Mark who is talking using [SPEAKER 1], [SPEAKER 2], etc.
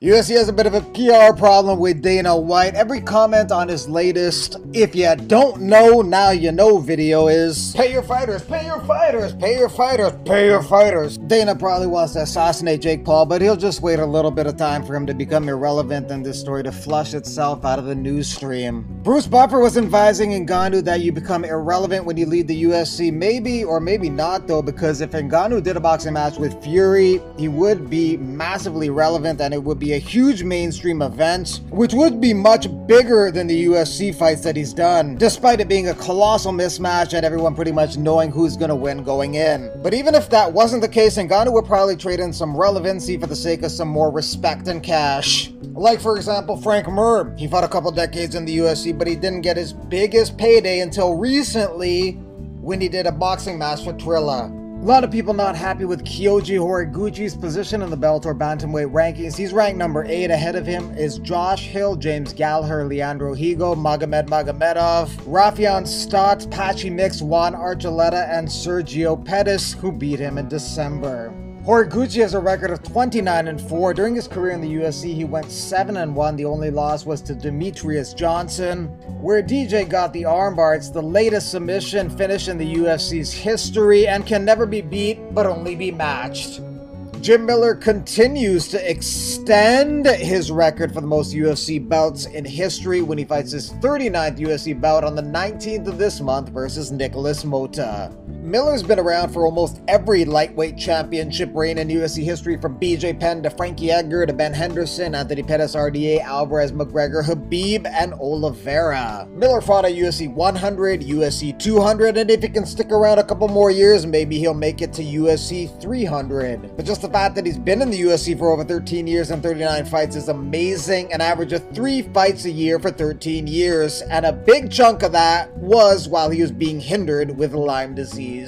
[SPEAKER 1] UFC has a bit of a PR problem with Dana White. Every comment on his latest "if you don't know, now you know" video is "pay your fighters, pay your fighters, pay your fighters, pay your fighters." Dana probably wants to assassinate Jake Paul, but he'll just wait a little bit of time for him to become irrelevant and this story to flush itself out of the news stream. Bruce Buffer was advising Ngannou that you become irrelevant when you leave the UFC. Maybe or maybe not though, because if Ngannou did a boxing match with Fury, he would be massively relevant and it would be a huge mainstream event, which would be much bigger than the UFC fights that he's done, despite it being a colossal mismatch and everyone pretty much knowing who's gonna win going in. But even if that wasn't the case, Ngannou would probably trade in some relevancy for the sake of some more respect and cash. Like, for example, Frank Mir. He fought a couple decades in the UFC, but he didn't get his biggest payday until recently when he did a boxing match for Trilla. A lot of people not happy with Kyoji Horiguchi's position in the Bellator bantamweight rankings. He's ranked number 8. Ahead of him is Josh Hill, James Gallagher, Leandro Higo, Magomed Magomedov, Rafion Stott, Patchy Mix, Juan Archuleta, and Sergio Pettis, who beat him in December. Horiguchi has a record of 29-4. During his career in the UFC, he went 7-1. The only loss was to Demetrius Johnson, where DJ got the armbar. It's the latest submission finish in the UFC's history and can never be beat, but only be matched. Jim Miller continues to extend his record for the most UFC bouts in history when he fights his 39th UFC bout on the 19th of this month versus Nicholas Mota. Miller's been around for almost every lightweight championship reign in UFC history, from BJ Penn to Frankie Edgar to Ben Henderson, Anthony Pettis, RDA, Alvarez, McGregor, Habib, and Oliveira. Miller fought at UFC 100, UFC 200, and if he can stick around a couple more years, maybe he'll make it to UFC 300. But just the fact that he's been in the UFC for over 13 years and 39 fights is amazing. An average of 3 fights a year for 13 years, and a big chunk of that was while he was being hindered with Lyme disease.